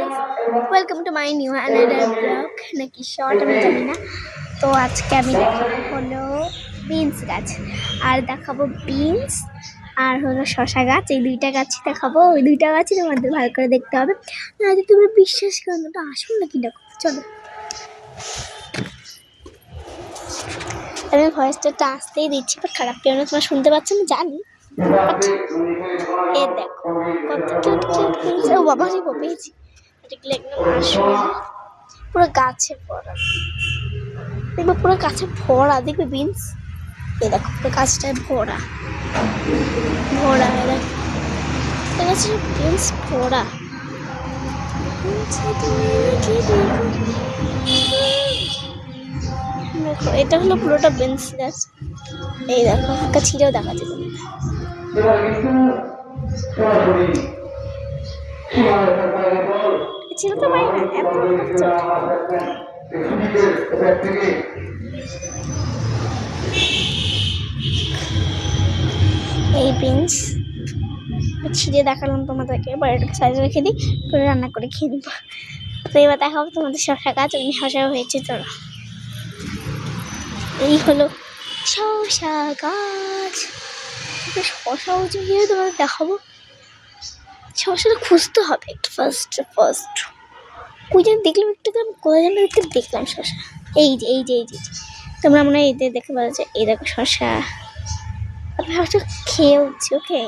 Guys, welcome to my new another blog নাকি short আমি জানি না। তো আজকে আমি দেখাবো হলো বিনস গাছ, আর দেখাবো বিনস আর হলো শশা গাছ। এই দুইটা গাছই দেখাবো। ওই দুইটা গাছই তোমাদের ভালো করে দেখতে হবে, না যদি তোমরা বিশ্বাস করো না তো আসুন নাকি দেখো। চলো, আমি ভয়েসটা আসতেই দিচ্ছি, বাট খারাপ কেউ না, তোমরা শুনতে পাচ্ছ না জানি। এ দেখো কত কিউট কিউট বিনস। ও বাবা রে পেয়েছি, এগুলো একদম আসল, পুরো গাছে ভরা। দেখবে পুরো গাছে ভরা, দেখবে বিনস। এই দেখো পুরো গাছটায় ভরা ভরা, গাছে বিনস ভরা। দেখো এটা হলো পুরোটা বিনস গাছ। এই দেখো একটা ছিঁড়েও দেখাচ্ছে তুমি। ছিল তো পারি না এত এই বিনস ছিঁড়ে দেখালাম তোমাদেরকে, এবার এটাকে সাইজে রেখে দিই, করে রান্না করে খেয়ে নিব। তো এবার দেখাবো তোমাদের শশা গাছ, ওই শশাও হয়েছে। চলো, এই হলো শশা গাছ। শশা হচ্ছে গিয়ে তোমাদের দেখাবো। শশাটা খুঁজতে হবে একটু ফার্স্ট ওই জন্য দেখলাম একটু, কোথায় যেন দেখলাম শশা। এই যে এই যে এই যে তোমরা মনে হয় এতে দেখতে পাচ্ছ। এই দেখো শশা, ভাবছো খেয়ে উঠছি। ওকে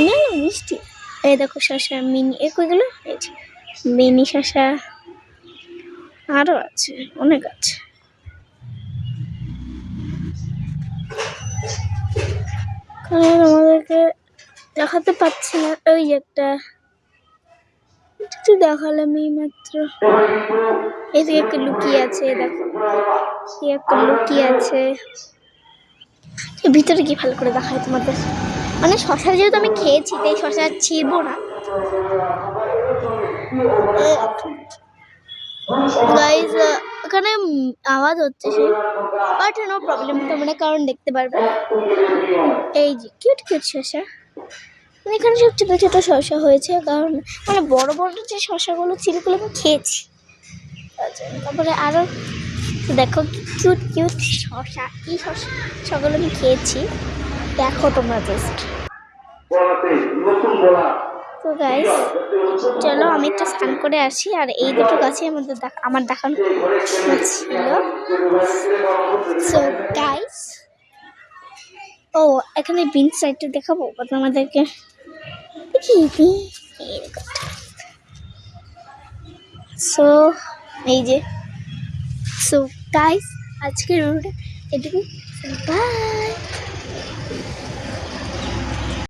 না না মিষ্টি। এই দেখো শশা মিনি, কইগুলো এই যে মিনি শশা, আরো আছে অনেক আছে। আমাদেরকে দেখাতে পাচ্ছি না। ওই একটা একটু দেখালাম এই মাত্র। এদিকে একটা লুকিয়ে আছে, দেখো একটা লুকিয়ে আছে। ভিতরে কি ভালো করে দেখায় তোমাদের, মানে শশা যেহেতু আমি খেয়েছি তাই শশা ছিঁড়বো না। গাইজ ওখানে আওয়াজ হচ্ছে সে, বাট নো প্রবলেম, তোমরা কারণ দেখতে পারবে। এই যে কিউট কিউট শশা, এখানে সব ছোটো ছোটো শশা হয়েছে, কারণ মানে বড় বড় যে শশাগুলো ছিল ওগুলো আমি খেয়েছি। তারপরে আরও দেখো কিউট কিউট শশা, এই শশাগুলো আমি খেয়েছি, দেখো তোমরা জাস্ট। তো গাইস চলো আমি একটু স্নান করে আসি। আর এই দুটো গাছে আমার দেখানো ছিল। সো গাইস, ও এখানে বিনস সাইডটা দেখাবো তোমাদেরকে। সো এই যে, সো গাইস আজকের ভিডিওটা এটুকু, বাই।